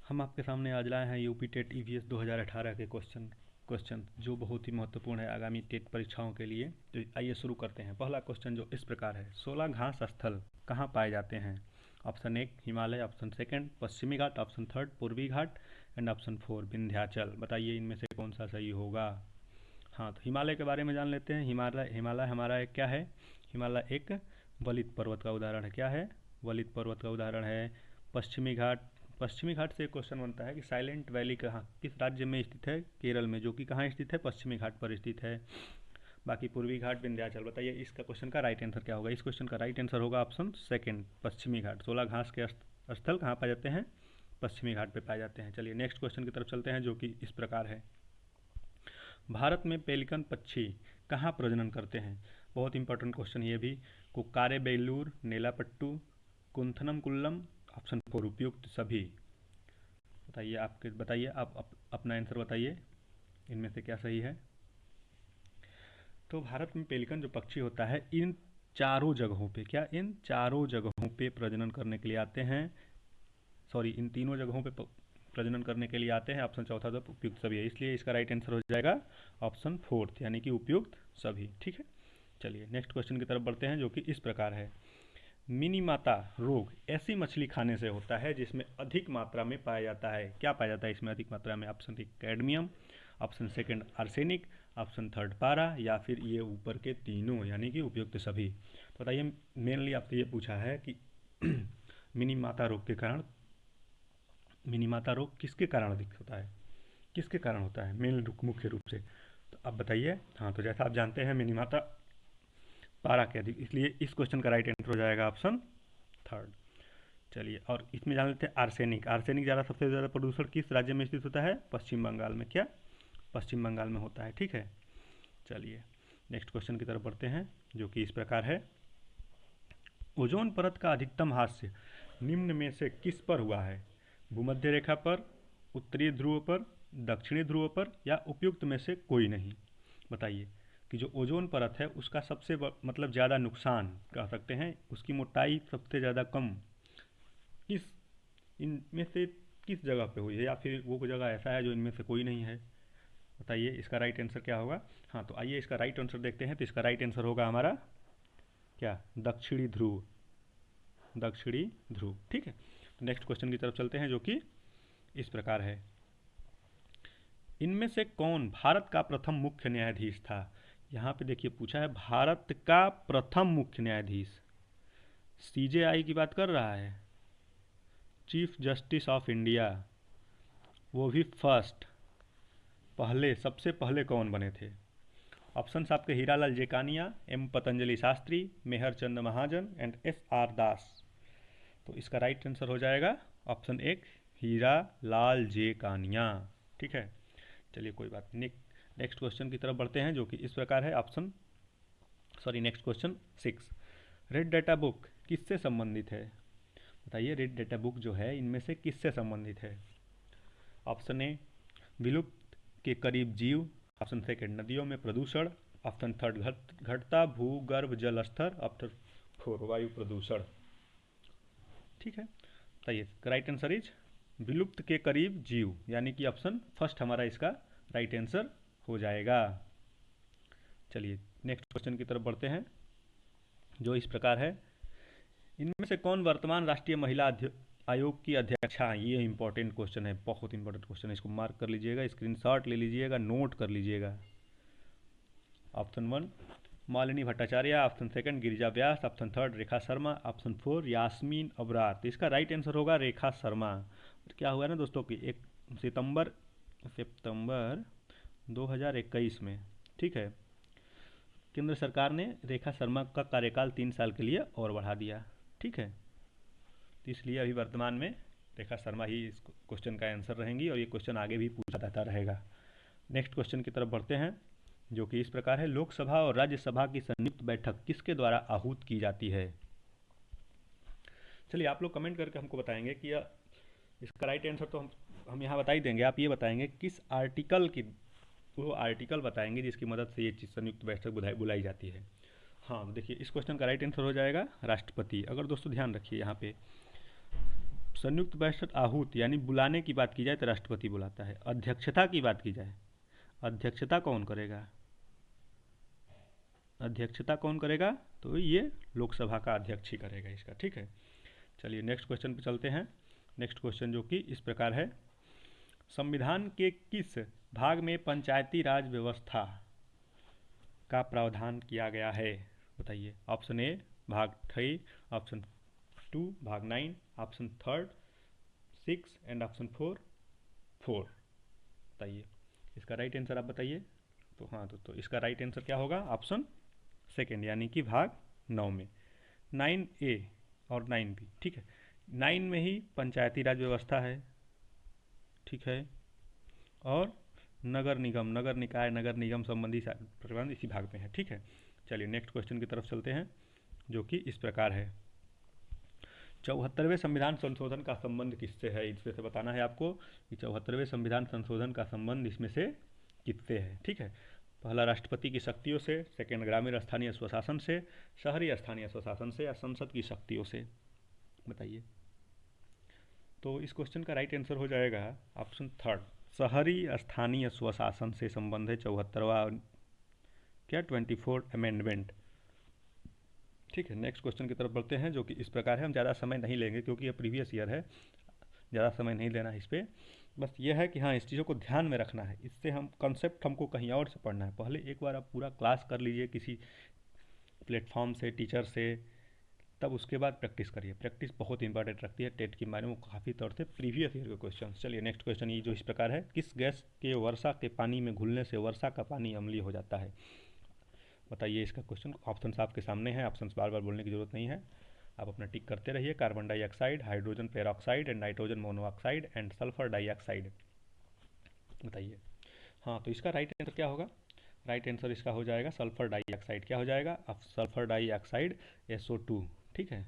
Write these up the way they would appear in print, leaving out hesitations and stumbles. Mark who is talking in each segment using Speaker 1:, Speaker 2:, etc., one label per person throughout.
Speaker 1: हम आपके सामने आज लाए हैं यूपी टेट ईवीएस 2018 के क्वेश्चन जो बहुत ही महत्वपूर्ण है आगामी टेट परीक्षाओं के लिए। तो आइए शुरू करते हैं। पहला क्वेश्चन जो इस प्रकार है, 16 घास स्थल कहाँ पाए जाते हैं? ऑप्शन 1 हिमालय, ऑप्शन सेकंड पश्चिमी घाट, ऑप्शन थर्ड पूर्वी घाट एंड ऑप्शन 4 विंध्याचल। बताइए इनमें से कौन सा सही होगा। हाँ, तो हिमालय के बारे में जान लेते हैं। हिमालय हमारा एक क्या है? हिमालय एक वलित पर्वत का उदाहरण है। क्या है? वलित पर्वत का उदाहरण है। पश्चिमी घाट, पश्चिमी घाट से एक क्वेश्चन बनता है कि साइलेंट वैली कहाँ किस राज्य में स्थित है? केरल में, जो कि कहाँ स्थित है? पश्चिमी घाट पर स्थित है। बाकी पूर्वी घाट विंध्याचल। बताइए इसका क्वेश्चन का राइट आंसर क्या होगा। इस क्वेश्चन का राइट आंसर होगा ऑप्शन सेकंड पश्चिमी घाट। 16 घास के स्थल कहाँ पाए जाते हैं? पश्चिमी घाट पे पाए जाते हैं। चलिए नेक्स्ट क्वेश्चन की तरफ चलते हैं जो कि इस प्रकार है, भारत में पेलिकन पक्षी कहाँ प्रजनन करते हैं? बहुत इंपॉर्टेंट क्वेश्चन ये भी। कुक्कारे बेलूर, नेलापट्टू, कुंथनम कुल्लम, ऑप्शन 4 उपयुक्त सभी। बताइए आप अपना आंसर बताइए, इनमें से क्या सही है। तो भारत में पेलिकन जो पक्षी होता है इन चारों जगहों पे, क्या इन चारों जगहों पे प्रजनन करने के लिए आते हैं? सॉरी, इन तीनों जगहों पे प्रजनन करने के लिए आते हैं। ऑप्शन चौथा तो उपयुक्त सभी है, इसलिए इसका राइट आंसर हो जाएगा ऑप्शन फोर्थ, यानी कि उपयुक्त सभी। ठीक है, चलिए नेक्स्ट क्वेश्चन की तरफ बढ़ते हैं जो कि इस प्रकार है, मिनीमाता रोग ऐसी मछली खाने से होता है जिसमें अधिक मात्रा में पाया जाता है। क्या पाया जाता है इसमें अधिक मात्रा में? Option 1 cadmium, option second arsenic, option third पारा, या फिर ये ऊपर के तीनों, यानी कि उपयुक्त सभी। तो बताइए मेनली आपसे ये पूछा है कि मिनीमाता रोग के कारण, मिनीमाता रोग किसके कारण अधिक होता है, किसके कारण होता है मेन मुख्य रूप से? तो आप बताइए। हाँ, तो जैसा आप जानते हैं मिनीमाता पारा के अधिक, इसलिए इस क्वेश्चन का राइट आंसर हो जाएगा ऑप्शन थर्ड। चलिए, और इसमें जान लेते हैं आर्सेनिक। आर्सेनिक ज़्यादा सबसे ज़्यादा प्रदूषण किस राज्य में स्थित होता है? पश्चिम बंगाल में। क्या? पश्चिम बंगाल में होता है। ठीक है, चलिए नेक्स्ट क्वेश्चन की तरफ बढ़ते हैं जो कि इस प्रकार है, ओजोन परत का अधिकतम हास्य निम्न में से किस पर हुआ है? भूमध्य रेखा पर, उत्तरी ध्रुव पर, दक्षिणी ध्रुव पर, या उपयुक्त में से कोई नहीं। बताइए कि जो ओजोन परत है उसका सबसे मतलब ज़्यादा नुकसान कह सकते हैं, उसकी मोटाई सबसे ज़्यादा कम किस इनमें से किस जगह पे हुई है, या फिर वो कोई जगह ऐसा है जो इनमें से कोई नहीं है? बताइए इसका राइट आंसर क्या होगा। हाँ, तो आइए इसका राइट आंसर देखते हैं। तो इसका राइट आंसर होगा हमारा क्या? दक्षिणी ध्रुव, दक्षिणी ध्रुव। ठीक है, तो नेक्स्ट क्वेश्चन की तरफ चलते हैं जो कि इस प्रकार है, इनमें से कौन भारत का प्रथम मुख्य न्यायाधीश था? यहाँ पे देखिए पूछा है भारत का प्रथम मुख्य न्यायाधीश, सीजेआई की बात कर रहा है, चीफ जस्टिस ऑफ इंडिया, वो भी फर्स्ट, पहले सबसे पहले कौन बने थे? ऑप्शंस आपके Hiralal Jekania, M Patanjali Shastri, Mehar Chand Mahajan and S R Das. तो इसका राइट आंसर हो जाएगा ऑप्शन 1 हीरा लाल जेकानिया। ठीक है, चलिए कोई बात नहीं। नेक्स्ट क्वेश्चन की तरफ बढ़ते हैं जो कि इस प्रकार है, next question 6, red data book किससे संबंधित है? बताइए रेड डाटा बुक जो है इनमें से किससे संबंधित है? ऑप्शन ए विलुप्त के करीब जीव, ऑप्शन सेकंड नदियों में प्रदूषण, ऑप्शन थर्ड घटता भूगर्भ जल स्तर, ऑप्शन 4 वायु प्रदूषण। ठीक है, बताइए राइट आंसर इज विलुप्त के करीब जीव, यानी कि ऑप्शन फर्स्ट हमारा इसका राइट आंसर हो जाएगा। चलिए नेक्स्ट क्वेश्चन की तरफ बढ़ते हैं जो इस प्रकार है, इनमें से कौन वर्तमान राष्ट्रीय महिला आयोग की अध्यक्षा है? ये इंपॉर्टेंट क्वेश्चन है, बहुत इंपॉर्टेंट क्वेश्चन है, इसको मार्क कर लीजिएगा, स्क्रीनशॉट ले लीजिएगा, नोट कर लीजिएगा। Option 1 Malini Bhattacharya, option second Girija Vyas, option third Rekha Sharma, option 4 Yasmin Abrar. तो इसका राइट आंसर होगा रेखा शर्मा। क्या हुआ ना दोस्तों कि 1 सितंबर 2021 में, ठीक है, केंद्र सरकार ने रेखा शर्मा का कार्यकाल 3 साल के लिए और बढ़ा दिया। ठीक है, तो इसलिए अभी वर्तमान में रेखा शर्मा ही इस क्वेश्चन का आंसर रहेंगी और ये क्वेश्चन आगे भी पूछा जाता रहेगा। नेक्स्ट क्वेश्चन की तरफ बढ़ते हैं जो कि इस प्रकार है, लोकसभा और राज्यसभा की संयुक्त बैठक किसके द्वारा आहूत की जाती है? चलिए आप लोग कमेंट करके हमको बताएंगे कि इसका राइट आंसर तो हम यहाँ बता ही देंगे, आप ये बताएंगे किस आर्टिकल की, वो आर्टिकल बताएंगे जिसकी मदद से ये चीज़ संयुक्त बैठक बुलाई जाती है। हाँ, देखिए इस क्वेश्चन का राइट आंसर हो जाएगा राष्ट्रपति। अगर दोस्तों ध्यान रखिए यहाँ पे संयुक्त बैठक आहूत यानी बुलाने की बात की जाए तो राष्ट्रपति बुलाता है। अध्यक्षता की बात की जाए, अध्यक्षता कौन करेगा, अध्यक्षता कौन करेगा, तो ये लोकसभा का अध्यक्ष ही करेगा इसका, ठीक है। चलिए नेक्स्ट क्वेश्चन पे चलते हैं। नेक्स्ट क्वेश्चन जो कि इस प्रकार है, संविधान के किस भाग में पंचायती राज व्यवस्था का प्रावधान किया गया है, बताइए। ऑप्शन ए भाग 3, ऑप्शन 2 भाग 9, ऑप्शन 3 6 एंड ऑप्शन 4 4, बताइए इसका राइट आंसर आप बताइए। तो हाँ तो इसका राइट आंसर क्या होगा, ऑप्शन सेकेंड यानी कि भाग 9 में, 9A और 9B, ठीक है। 9 में ही पंचायती राज व्यवस्था है, ठीक है, और नगर निगम, नगर निकाय, नगर निगम संबंधी प्रतिबंध इसी भाग में है, ठीक है। चलिए नेक्स्ट क्वेश्चन की तरफ चलते हैं जो कि इस प्रकार है, 74वें संविधान संशोधन का संबंध किससे है, इसमें से बताना है आपको कि 74वें संविधान संशोधन का संबंध इसमें से किससे है, ठीक है। पहला राष्ट्रपति की शक्तियों से, सेकेंड ग्रामीण स्थानीय स्वशासन से, शहरी स्थानीय स्वशासन से, या संसद की शक्तियों से, बताइए। तो इस क्वेश्चन का राइट आंसर हो जाएगा ऑप्शन 3, शहरी स्थानीय स्वशासन से संबंध है 74वां क्या 24 अमेंडमेंट, ठीक है। नेक्स्ट क्वेश्चन की तरफ बढ़ते हैं जो कि इस प्रकार है, हम ज़्यादा समय नहीं लेंगे क्योंकि ये प्रीवियस ईयर है, ज़्यादा समय नहीं लेना है इस पर, बस ये है कि हाँ इस चीज़ों को ध्यान में रखना है, इससे हम कंसेप्ट हमको कहीं और से पढ़ना है। पहले एक बार आप पूरा क्लास कर लीजिए किसी प्लेटफॉर्म से, टीचर से, तब उसके बाद प्रैक्टिस करिए। प्रैक्टिस बहुत इंपॉर्टेंट रखती है टेट के बारे में, काफ़ी तौर से प्रीवियस ईयर के क्वेश्चन। चलिए नेक्स्ट क्वेश्चन ये जो इस प्रकार है, किस गैस के वर्षा के पानी में घुलने से वर्षा का पानी अम्लीय हो जाता है, बताइए इसका क्वेश्चन। ऑप्शन आपके सामने है, ऑप्शन बार बार बोलने की जरूरत नहीं है, आप अपना टिक करते रहिए। Carbon dioxide, hydrogen peroxide and nitrogen monoxide and sulphur dioxide, बताइए। हाँ तो इसका राइट आंसर क्या होगा, राइट आंसर इसका हो जाएगा सल्फर डाइऑक्साइड। क्या हो जाएगा, अब सल्फर डाइऑक्साइड SO2, ठीक है।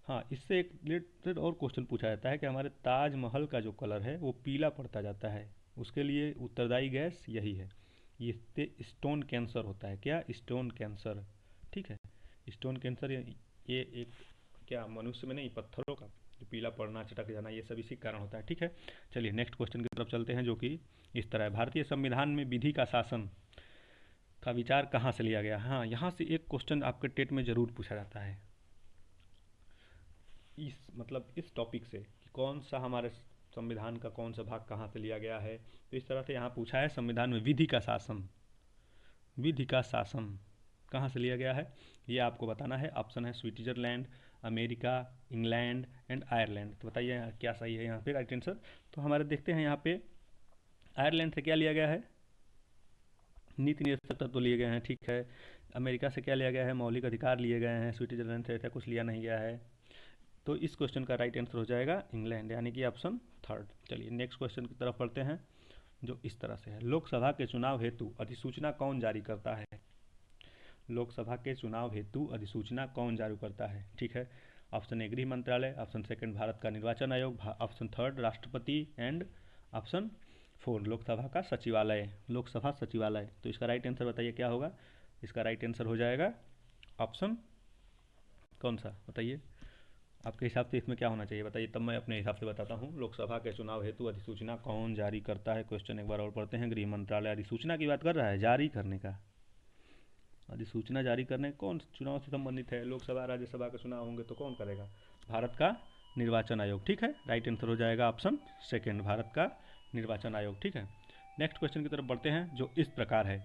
Speaker 1: हाँ इससे एक रिलेटेड और क्वेश्चन पूछा जाता है कि हमारे ताजमहल का जो कलर है वो पीला पड़ता जाता है, उसके लिए उत्तरदायी गैस यही है, इससे स्टोन कैंसर होता है। क्या, स्टोन कैंसर, ठीक है। स्टोन कैंसर ये एक क्या मनुष्य में नहीं, पत्थरों का जो पीला पड़ना, चटक जाना, ये सब इसी कारण होता है, ठीक है। चलिए नेक्स्ट क्वेश्चन की तरफ चलते हैं जो कि इस तरह है, भारतीय संविधान में विधि का शासन का विचार कहाँ से लिया गया। हाँ यहाँ से एक क्वेश्चन आपके टेट में जरूर पूछा जाता है, इस टॉपिक से कि कौन सा हमारे संविधान का कौन सा भाग कहाँ से लिया गया है। तो इस तरह से यहाँ पूछा है, संविधान में विधि का शासन, विधि का शासन कहाँ से लिया गया है, ये आपको बताना है। ऑप्शन है Switzerland, America, England and Ireland, तो बताइए क्या सही है यहाँ पे राइट आंसर। तो हमारे देखते हैं यहाँ पे आयरलैंड से क्या लिया गया है, नीति निर्देशक तत्व लिए गए हैं, ठीक है। अमेरिका से क्या लिया गया है, मौलिक अधिकार लिए गए हैं। स्विट्जरलैंड से ऐसा कुछ लिया नहीं गया है। तो इस क्वेश्चन का राइट आंसर हो जाएगा इंग्लैंड, यानी कि ऑप्शन 3। चलिए नेक्स्ट क्वेश्चन की तरफ पढ़ते हैं जो इस तरह से है, लोकसभा के चुनाव हेतु अधिसूचना कौन जारी करता है, लोकसभा के चुनाव हेतु अधिसूचना कौन जारी करता है, ठीक है। ऑप्शन ए गृह मंत्रालय, ऑप्शन सेकंड भारत का निर्वाचन आयोग, ऑप्शन 3 राष्ट्रपति एंड ऑप्शन 4 लोकसभा का सचिवालय, लोकसभा सचिवालय। तो इसका राइट आंसर बताइए क्या होगा, इसका राइट आंसर हो जाएगा ऑप्शन कौन सा, बताइए आपके हिसाब से इसमें क्या होना चाहिए, बताइए तब मैं अपने हिसाब से बताता हूँ। लोकसभा के चुनाव हेतु अधिसूचना कौन जारी करता है, क्वेश्चन एक बार और पढ़ते हैं। गृह मंत्रालय अधिसूचना की बात कर रहा है, जारी करने का, अधिसूचना जारी करने कौन चुनाव से संबंधित है, लोकसभा राज्यसभा के चुनाव होंगे तो कौन करेगा, भारत का निर्वाचन आयोग, ठीक है। राइट आंसर हो जाएगा ऑप्शन सेकेंड, भारत का निर्वाचन आयोग, ठीक है। नेक्स्ट क्वेश्चन की तरफ बढ़ते हैं जो इस प्रकार है,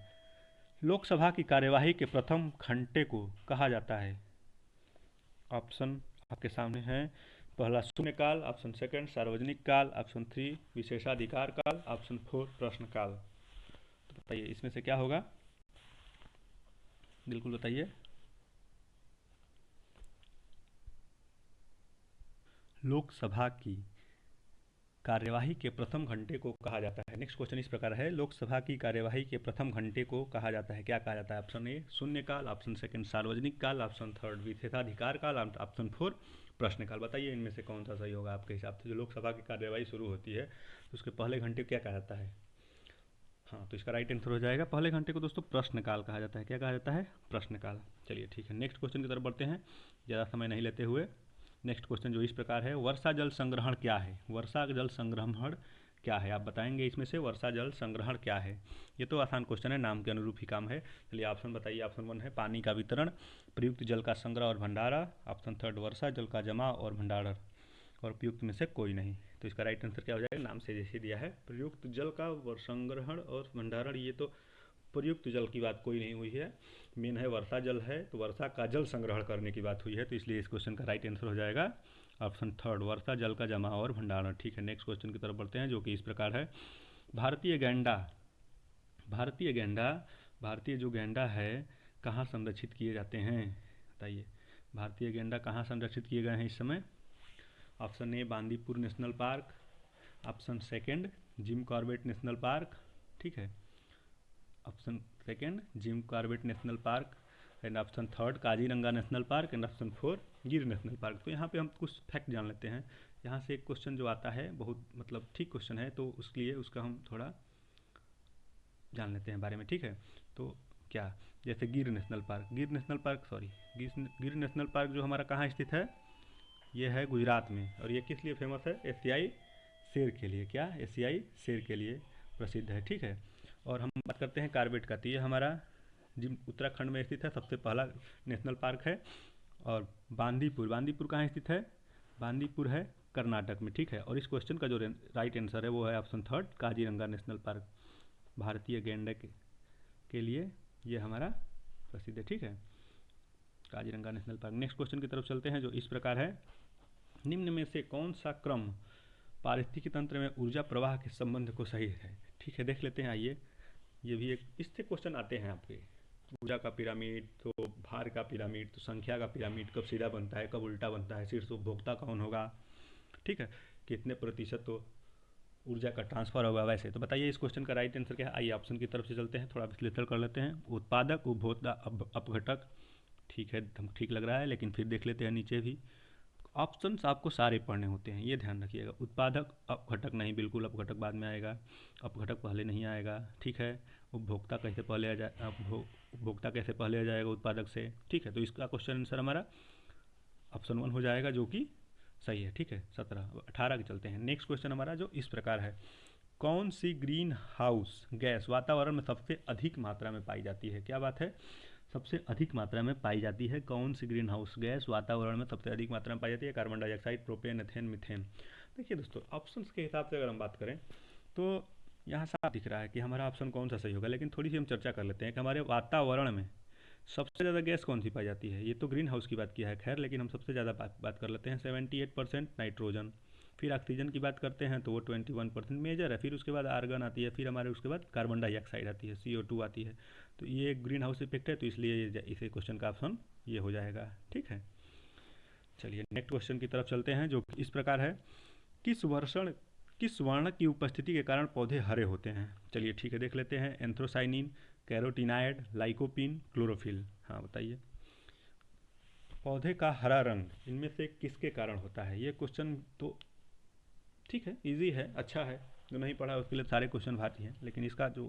Speaker 1: लोकसभा की कार्यवाही के प्रथम घंटे को कहा जाता है। ऑप्शन आपके सामने हैं, पहला शून्यकाल, ऑप्शन सेकंड सार्वजनिक काल, ऑप्शन 3 विशेषाधिकार काल, ऑप्शन 4 प्रश्नकाल। तो बताइए इसमें से क्या होगा, बिल्कुल बताइए। लोकसभा की कार्यवाही के प्रथम घंटे को कहा जाता है, नेक्स्ट क्वेश्चन इस प्रकार है, लोकसभा की कार्यवाही के प्रथम घंटे को कहा जाता है, क्या कहा जाता है। ऑप्शन ए शून्यकाल, ऑप्शन सेकंड सार्वजनिक काल, ऑप्शन 3 विशेषाधिकार काल, ऑप्शन 4 प्रश्नकाल। बताइए इनमें से कौन सा सही होगा आपके हिसाब से। जो लोकसभा की कार्यवाही शुरू होती है तो उसके पहले घंटे को क्या कहा जाता है। हाँ तो इसका राइट आंसर हो जाएगा पहले घंटे को दोस्तों प्रश्नकाल कहा जाता है। क्या कहा जाता है, प्रश्नकाल। चलिए ठीक है, नेक्स्ट क्वेश्चन की तरफ बढ़ते हैं ज़्यादा समय नहीं लेते हुए। नेक्स्ट क्वेश्चन जो इस प्रकार है, वर्षा जल संग्रहण क्या है? वर्षा जल संग्रहण क्या है? आप बताएंगे इसमें से वर्षा जल संग्रहण क्या है। ये तो आसान क्वेश्चन है, नाम के अनुरूप ही काम है। चलिए ऑप्शन बताइए। ऑप्शन 1 है पानी का वितरण, प्रयुक्त जल का संग्रह और भंडारा। ऑप्शन 3 वर्षा जल का जमा और भंडारण, और उपयुक्त में से कोई नहीं। तो इसका राइट आंसर क्या हो जाएगा? नाम से जैसे दिया है प्रयुक्त जल का संग्रहण और भंडारण, ये तो प्रयुक्त जल की बात कोई नहीं हुई है, मेन है वर्षा जल है, तो वर्षा का जल संग्रहण करने की बात हुई है, तो इसलिए इस क्वेश्चन का राइट आंसर हो जाएगा ऑप्शन 3 वर्षा जल का जमा और भंडारण। ठीक है, नेक्स्ट क्वेश्चन की तरफ बढ़ते हैं जो कि इस प्रकार है, भारतीय गैंडा, भारतीय जो गैंडा है कहाँ संरक्षित किए जाते हैं? बताइए, भारतीय गैंडा कहाँ संरक्षित किए गए हैं इस समय? Option A Bandipur national park, option second Jim Corbett national park, ठीक है, option second Jim Corbett national park, and option 3 Kaziranga national park, and option 4 गिर नेशनल पार्क। तो यहाँ पे हम कुछ फैक्ट जान लेते हैं। यहाँ से एक क्वेश्चन जो आता है बहुत मतलब ठीक क्वेश्चन है, तो उसके लिए उसका हम थोड़ा जान लेते हैं बारे में, ठीक है। तो क्या, जैसे गिर नेशनल पार्क गिर नेशनल पार्क जो हमारा कहाँ स्थित है? ये है गुजरात में, और ये किस लिए फेमस है? एशियाई शेर के लिए। क्या? एशियाई शेर के लिए प्रसिद्ध है, ठीक है। और हम बात करते हैं कॉर्बेट का, तो ये हमारा जिम उत्तराखंड में स्थित है, सबसे पहला नेशनल पार्क है। और बांदीपुर कहाँ स्थित है? बांदीपुर है कर्नाटक में, ठीक है। और इस क्वेश्चन का जो राइट आंसर है वो है ऑप्शन 3 काजीरंगा नेशनल पार्क, भारतीय गैंडे के लिए ये हमारा प्रसिद्ध है, ठीक है, Kaziranga national park. Next question की तरफ चलते हैं जो इस प्रकार है, निम्न में से कौन सा क्रम पारिस्थितिकी तंत्र में ऊर्जा प्रवाह के संबंध को सही है? ठीक है, देख लेते हैं। आइए, ये भी एक इससे क्वेश्चन आते हैं आपके, ऊर्जा का पिरामिड, तो भार का पिरामिड, तो संख्या का पिरामिड कब सीधा बनता है, कब उल्टा बनता है, शीर्ष उपभोक्ता कौन होगा, ठीक है, कितने प्रतिशत तो ऊर्जा का ट्रांसफर होगा, वैसे। तो बताइए इस क्वेश्चन का राइट आंसर क्या है? आइए ऑप्शन की तरफ से चलते हैं, थोड़ा विश्लेषण कर लेते हैं। उत्पादक, उपभोक्ता, अपघटक, ठीक है, ठीक लग रहा है, लेकिन फिर देख लेते हैं नीचे भी। ऑप्शंस आपको सारे पढ़ने होते हैं, ये ध्यान रखिएगा। उत्पादक, अपघटक नहीं, बिल्कुल अपघटक बाद में आएगा, अपघटक पहले नहीं आएगा, ठीक है। उपभोक्ता कैसे पहले आ जाए, उपभोक्ता कैसे पहले आ जाएगा उत्पादक से, ठीक है। तो इसका क्वेश्चन आंसर हमारा ऑप्शन 1 हो जाएगा, जो कि सही है, ठीक है। 18 के चलते हैं। नेक्स्ट क्वेश्चन हमारा जो इस प्रकार है, कौन सी ग्रीन हाउस गैस वातावरण में सबसे अधिक मात्रा में पाई जाती है? क्या बात है? सबसे अधिक मात्रा में पाई जाती है कौन सी ग्रीन हाउस गैस वातावरण में सबसे अधिक मात्रा में पाई जाती है? Carbon dioxide, propane, ethane, methane. देखिए दोस्तों, ऑप्शंस के हिसाब से अगर हम बात करें तो यहाँ साफ दिख रहा है कि हमारा ऑप्शन कौन सा सही होगा, लेकिन थोड़ी सी हम चर्चा कर लेते हैं कि हमारे वातावरण में सबसे ज़्यादा गैस कौन सी पाई जाती है। ये तो ग्रीन हाउस की बात किया है, खैर, लेकिन हम सबसे ज़्यादा बात कर लेते हैं। 78% नाइट्रोजन, फिर ऑक्सीजन की बात करते हैं तो वो 21% मेजर है, फिर उसके बाद आर्गन आती है, फिर हमारे उसके बाद कार्बन डाइऑक्साइड आती है, CO2 आती है। तो ये एक ग्रीन हाउस इफेक्ट है, तो इसलिए इसे क्वेश्चन का ऑप्शन ये हो जाएगा, ठीक है। चलिए नेक्स्ट क्वेश्चन की तरफ चलते हैं जो इस प्रकार है, किस वर्ण की उपस्थिति के कारण पौधे हरे होते हैं? चलिए ठीक है, देख लेते हैं। Anthocyanin, carotenoid, lycopene, chlorophyll. हाँ बताइए, पौधे का हरा रंग इनमें से किसके कारण होता है? ये क्वेश्चन तो ठीक है, इजी है, अच्छा है, जो नहीं पढ़ा उसके लिए सारे क्वेश्चन भाती हैं, लेकिन इसका जो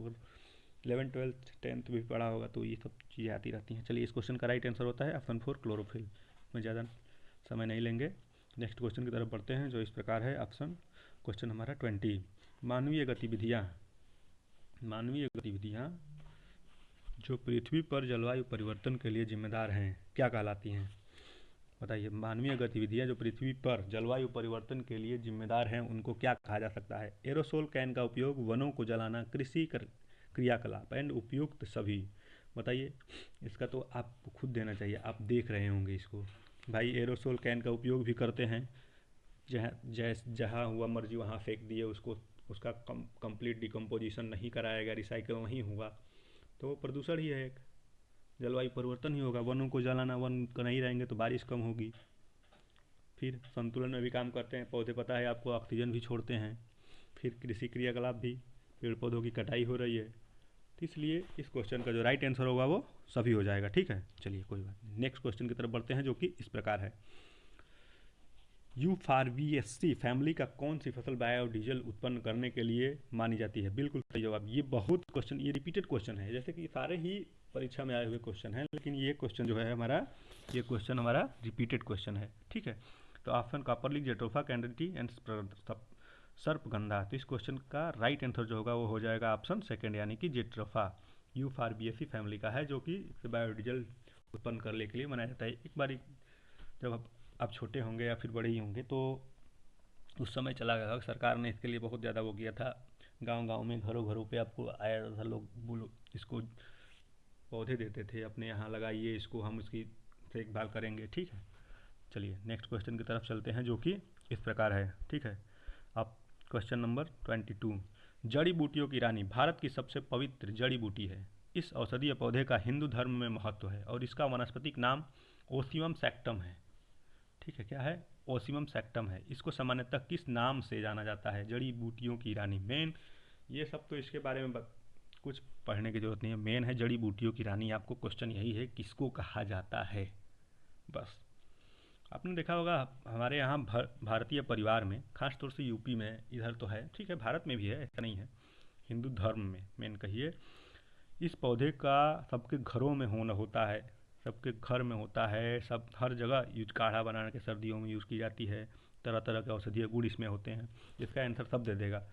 Speaker 1: 11th 12th 10th भी पढ़ा होगा तो ये सब चीज़ें आती रहती हैं। चलिए इस क्वेश्चन का राइट आंसर होता है ऑप्शन 4 क्लोरोफिल। में ज़्यादा समय नहीं लेंगे, नेक्स्ट क्वेश्चन की तरफ बढ़ते हैं जो इस प्रकार है। ऑप्शन क्वेश्चन हमारा 20, मानवीय गतिविधियाँ जो पृथ्वी पर जलवायु परिवर्तन के लिए जिम्मेदार हैं क्या कहलाती हैं? बताइए, मानवीय गतिविधियाँ जो पृथ्वी पर जलवायु परिवर्तन के लिए जिम्मेदार हैं उनको क्या कहा जा सकता है? एरोसोल कैन का उपयोग, वनों को जलाना, कृषि क्रियाकलाप, एंड उपयुक्त सभी। बताइए, इसका तो आपको खुद देना चाहिए, आप देख रहे होंगे इसको। भाई एरोसोल कैन का उपयोग भी करते हैं, जहाँ हुआ मर्जी वहाँ फेंक दिए उसको, उसका कंप्लीट डिकम्पोजिशन नहीं कराया गया, रिसाइकल नहीं हुआ, तो प्रदूषण ही है, एक जलवायु परिवर्तन ही होगा। वनों को जलाना, वन को नहीं रहेंगे तो बारिश कम होगी। फिर संतुलन में भी काम करते हैं पौधे, पता है आपको, ऑक्सीजन भी छोड़ते हैं। फिर कृषि क्रियाकलाप भी, पेड़ पौधों की कटाई हो रही है, तो इसलिए इस क्वेश्चन का जो राइट आंसर होगा वो सभी हो जाएगा, ठीक है। चलिए कोई बात नहीं, नेक्स्ट क्वेश्चन की तरफ बढ़ते हैं जो कि इस प्रकार है, यूफॉर्बिएसी फैमिली का कौन सी फसल बायोडीजल उत्पन्न करने के लिए मानी जाती है? बिल्कुल सही जवाब। ये बहुत क्वेश्चन, ये रिपीटेड क्वेश्चन है, जैसे कि सारे ही परीक्षा में आए हुए क्वेश्चन हैं, लेकिन ये क्वेश्चन जो है हमारा, ये क्वेश्चन हमारा रिपीटेड क्वेश्चन है, ठीक है। तो ऑप्शन कॉपर लीफ, जेट्रोफा कैंडिडी एंड सर्पगंधा। तो इस क्वेश्चन का राइट आंसर जो होगा वो हो जाएगा ऑप्शन सेकंड यानी कि जेट्रोफा। यूफॉर्बिएसी फैमिली का है, जो कि बायोडीजल उत्पन्न करने के लिए बनाया जाता है। एक बार जब आप छोटे होंगे या फिर बड़े ही होंगे तो उस समय चला गया, सरकार ने इसके लिए बहुत ज़्यादा वो किया था। गांव-गांव में घरों घरों पे आपको आया था, लोग इसको पौधे देते थे, अपने यहाँ लगाइए इसको, हम इसकी देखभाल करेंगे। ठीक है, चलिए नेक्स्ट क्वेश्चन की तरफ चलते हैं, जो कि इस प्रकार है। ठीक है, अब क्वेश्चन नंबर 22, जड़ी बूटियों की रानी भारत की सबसे पवित्र जड़ी बूटी है। इस औषधीय पौधे का हिंदू धर्म में महत्व है और इसका वानस्पतिक नाम ओसियम सैक्टम है। ठीक है, क्या है? ओसियम सैक्टम है। इसको सामान्यतः किस नाम से जाना जाता है? जड़ी बूटियों की रानी। मेन ये सब तो इसके बारे में कुछ पढ़ने की जरूरत नहीं है, मेन है जड़ी बूटियों की रानी। आपको क्वेश्चन यही है किसको कहा जाता है, बस। आपने देखा होगा हमारे यहाँ भारतीय परिवार में, खास तौर से यूपी में, इधर तो है, ठीक है, भारत में भी है, ऐसा नहीं है, हिंदू धर्म में मेन कहिए, इस पौधे का सबके घरों में होता है, सबके घर में होता है, सब हर जगह यूज, काढ़ा बनाने के सर्दियों में यूज़ की जाती है, तरह तरह के औषधीय गुण इसमें होते हैं। इसका आंसर सब दे देगा।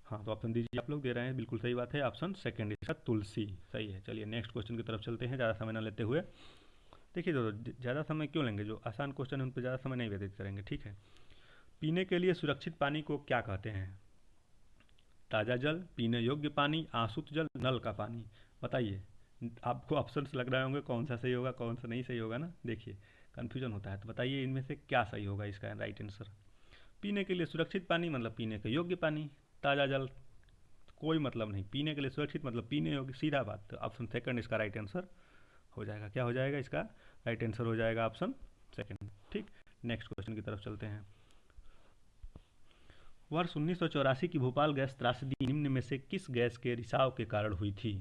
Speaker 1: हाँ, तो ऑप्शन दीजिए, आप लोग दे रहे हैं, बिल्कुल सही बात है, ऑप्शन सेकंड इसका तुलसी सही है। चलिए नेक्स्ट क्वेश्चन की तरफ चलते हैं, ज़्यादा समय न लेते हुए। देखिए दोस्तों, ज़्यादा समय क्यों लेंगे, जो आसान क्वेश्चन है उन पर ज़्यादा समय नहीं व्यतीत करेंगे। ठीक है, पीने के लिए सुरक्षित पानी को क्या कहते हैं? ताज़ा जल, पीने योग्य पानी, आसुत जल, नल का पानी। बताइए, आपको ऑप्शंस लग रहे होंगे कौन सा सही होगा कौन सा नहीं सही होगा ना, देखिए कन्फ्यूजन होता है। तो बताइए इनमें से क्या सही होगा इसका राइट आंसर। पीने के लिए सुरक्षित पानी मतलब पीने के योग्य पानी, ताज़ा जल कोई मतलब नहीं, पीने के लिए सुरक्षित मतलब पीने योग्य, सीधा बात। तो ऑप्शन सेकंड इसका राइट आंसर हो जाएगा। क्या हो जाएगा इसका राइट आंसर? हो जाएगा ऑप्शन सेकंड। ठीक, नेक्स्ट क्वेश्चन की तरफ चलते हैं। वर्ष 1984 की भोपाल गैस त्रासदी निम्न में से किस गैस के रिसाव के कारण हुई थी?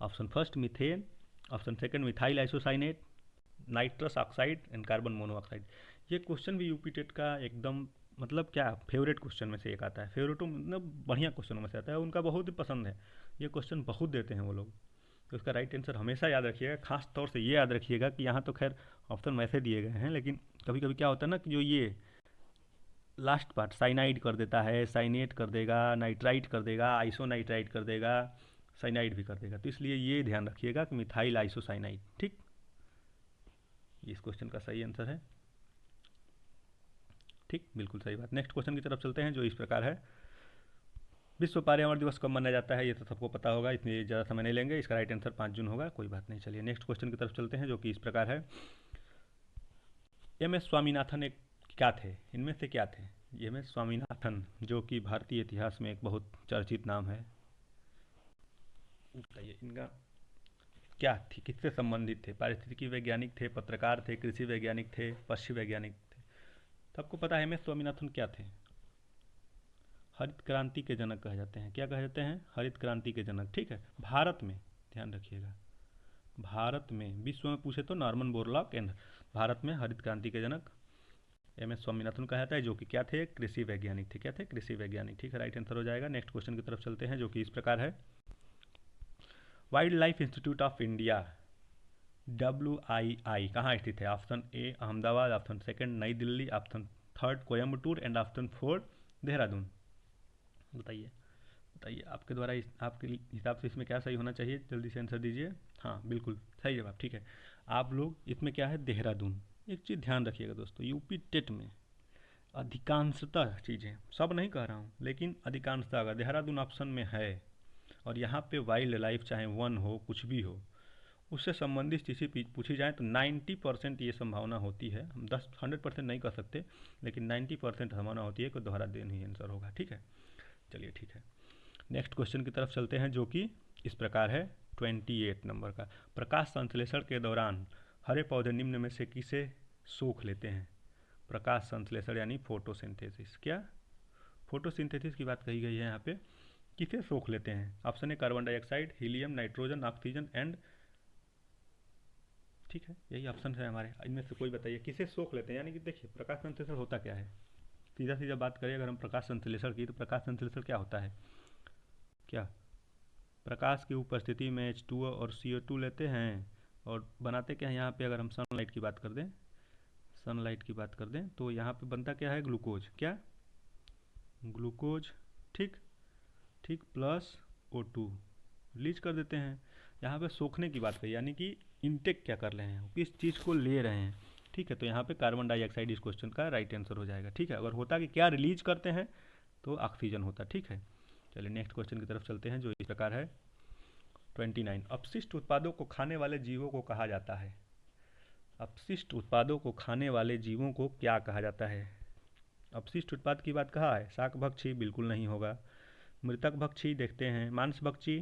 Speaker 1: Option first methane, option second methyl isocyanate, nitrous oxide and carbon monoxide. ये क्वेश्चन भी यूपी टेट का एकदम मतलब क्या फेवरेट क्वेश्चन में से एक आता है। फेवरेट मतलब बढ़िया क्वेश्चनों में से आता है, उनका बहुत ही पसंद है, ये क्वेश्चन बहुत देते हैं वो लोग। तो इसका राइट आंसर हमेशा याद रखिएगा, खास तौर से ये याद रखिएगा कि यहाँ तो खैर ऑप्शन वैसे दिए गए हैं, लेकिन कभी कभी क्या होता है ना कि जो ये लास्ट पार्ट साइनाइड कर देता है, साइनेट कर देगा, नाइट्राइट कर देगा, आइसोनाइट्राइट कर देगा, साइनाइड भी कर देगा। तो इसलिए ये ध्यान रखिएगा कि मिथाइल आइसोसाइनाइड। ठीक, ये इस क्वेश्चन का सही आंसर है। ठीक, बिल्कुल सही बात। नेक्स्ट क्वेश्चन की तरफ चलते हैं, जो इस प्रकार है। विश्व पर्यावरण दिवस कब मनाया जाता है? ये तो सबको पता होगा, इतनी ज़्यादा समय नहीं लेंगे, इसका राइट आंसर 5 जून होगा, कोई बात नहीं। चलिए नेक्स्ट क्वेश्चन की तरफ चलते हैं, जो कि इस प्रकार है। एम एस स्वामीनाथन एक क्या थे? इनमें से क्या थे? एम एस स्वामीनाथन, जो कि भारतीय इतिहास में एक बहुत चर्चित नाम है, बताइए इनका क्या थी, किससे संबंधित थे? पारिस्थितिकी वैज्ञानिक थे, पत्रकार थे, कृषि वैज्ञानिक थे, पक्षी वैज्ञानिक थे? सबको पता है एम एस स्वामीनाथन क्या थे? हरित क्रांति के जनक कहे जाते हैं। क्या कहे जाते हैं? हरित क्रांति के जनक। ठीक है, भारत में ध्यान रखिएगा, भारत में, विश्व में पूछे तो नॉर्मन बोरलॉग एंड, भारत में हरित क्रांति के जनक एम एस स्वामीनाथन कहा जाता है, जो कि क्या थे? कृषि वैज्ञानिक थे। क्या थे? कृषि वैज्ञानिक। ठीक है, राइट आंसर हो जाएगा। नेक्स्ट क्वेश्चन की तरफ चलते हैं, जो कि इस प्रकार है। Wildlife institute of India WII कहाँ स्थित है? Option A Ahmedabad, option second Nai Delhi, option third Coimbatore and option fourth Dehradun. बताइए, बताइए आपके द्वारा आपके हिसाब से इसमें क्या सही होना चाहिए? जल्दी से आंसर दीजिए। हाँ, बिल्कुल सही जवाब। ठीक है, आप लोग इसमें क्या है? देहरादून। एक चीज़ ध्यान रखिएगा दोस्तों, यूपी टेट में अधिकांशतः चीज़ें, सब नहीं कह रहा हूँ, लेकिन अधिकांशतः अगर देहरादून ऑप्शन में है और यहाँ पे वाइल्ड लाइफ चाहे वन हो कुछ भी हो, उससे संबंधित चीज़ें पूछी जाए तो 90% ये संभावना होती है, हम 100% नहीं कर सकते, लेकिन 90% संभावना होती है कि देहरादून ही आंसर होगा। ठीक है, चलिए ठीक है, नेक्स्ट क्वेश्चन की तरफ चलते हैं, जो कि इस प्रकार है। 28 नंबर का, प्रकाश संश्लेषण के दौरान हरे पौधे निम्न में से किसे सोख लेते हैं? प्रकाश संश्लेषण यानी फोटोसिंथेसिस। क्या? फोटोसिंथेसिस की बात कही गई है यहाँ पे, किसे सोख लेते हैं? Option A carbon dioxide, helium, nitrogen, oxygen and, ठीक है, यही ऑप्शन है हमारे, इनमें से कोई बताइए किसे सोख लेते हैं। यानी कि देखिए प्रकाश संश्लेषण होता क्या है, सीधा सीधा बात करें अगर हम प्रकाश संश्लेषण की, तो प्रकाश संश्लेषण क्या होता है? क्या? प्रकाश की उपस्थिति में H2O और CO2 लेते हैं और बनाते क्या है यहाँ पे, अगर हम सनलाइट की बात कर दें, सनलाइट की बात कर दें तो यहाँ पे बनता क्या है, ग्लूकोज, क्या ग्लूकोज, ठीक ठीक, प्लस O2 रिलीज कर देते हैं। यहाँ पे सोखने की बात कही, यानी कि इनटेक क्या कर रहे हैं, किस चीज़ को ले रहे हैं, ठीक है। तो यहाँ पे कार्बन डाइऑक्साइड इस क्वेश्चन का राइट आंसर हो जाएगा, ठीक है। अगर होता कि क्या रिलीज करते हैं तो ऑक्सीजन होता, ठीक है। चलिए नेक्स्ट क्वेश्चन की तरफ चलते हैं जो इस प्रकार है 29। अपशिष्ट उत्पादों को खाने वाले जीवों को कहा जाता है। अपशिष्ट उत्पादों को खाने वाले जीवों को क्या कहा जाता है। अपशिष्ट उत्पाद की बात कहा है, शाक भक्षी बिल्कुल नहीं होगा। मृतक भक्षी देखते हैं, मांस भक्षी,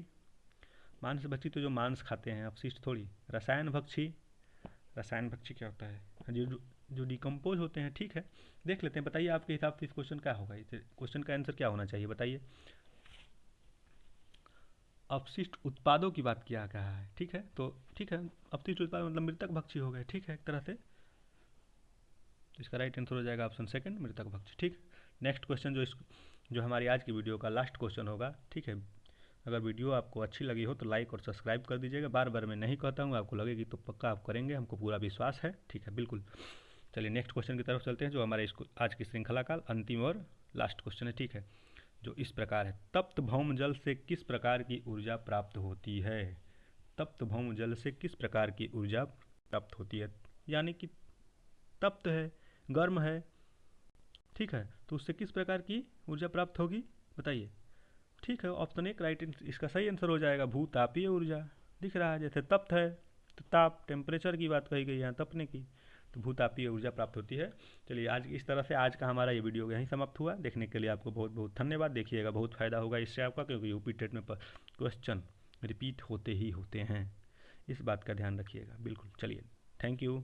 Speaker 1: मांस भक्षी तो जो मांस खाते हैं, अपशिष्ट थोड़ी। रसायन भक्षी, रसायन भक्षी क्या होता है, जो डिकम्पोज होते हैं, ठीक है। देख लेते हैं, बताइए आपके हिसाब से इस क्वेश्चन क्या होगा, इस क्वेश्चन का आंसर क्या होना चाहिए, बताइए। अपशिष्ट उत्पादों की बात किया कहा है, ठीक है। तो ठीक है, अपशिष्ट उत्पाद मतलब मृतक भक्षी हो गए, ठीक है, एक तरह से। तो इसका राइट आंसर हो जाएगा ऑप्शन सेकंड, मृतक भक्षी, ठीक। नेक्स्ट क्वेश्चन जो हमारी आज की वीडियो का लास्ट क्वेश्चन होगा, ठीक है। अगर वीडियो आपको अच्छी लगी हो तो लाइक और सब्सक्राइब कर दीजिएगा। बार बार मैं नहीं कहता हूँ, आपको लगेगी तो पक्का आप करेंगे, हमको पूरा विश्वास है, ठीक है, बिल्कुल। चलिए नेक्स्ट क्वेश्चन की तरफ चलते हैं जो हमारे इसको आज की श्रृंखला का अंतिम और लास्ट क्वेश्चन है, ठीक है, जो इस प्रकार है। तप्त भौम जल से किस प्रकार की ऊर्जा प्राप्त होती है। तप्त भौम जल से किस प्रकार की ऊर्जा प्राप्त होती है, यानी कि तप्त है, गर्म है, ठीक है, तो उससे किस प्रकार की ऊर्जा प्राप्त होगी, बताइए। ठीक है, ऑप्शन एक राइट इसका सही आंसर हो जाएगा, भूतापीय ऊर्जा। दिख रहा है जैसे तप्त है तो ताप, टेम्परेचर की बात कही गई है, तपने की, तो भूतापीय ऊर्जा प्राप्त होती है। चलिए आज इस तरह से आज का हमारा ये वीडियो यहीं समाप्त हुआ। देखने के लिए आपको बहुत बहुत धन्यवाद। देखिएगा बहुत फ़ायदा होगा इससे आपका, क्योंकि यूपी टेट में क्वेश्चन रिपीट होते ही होते हैं, इस बात का ध्यान रखिएगा, बिल्कुल। चलिए, थैंक यू।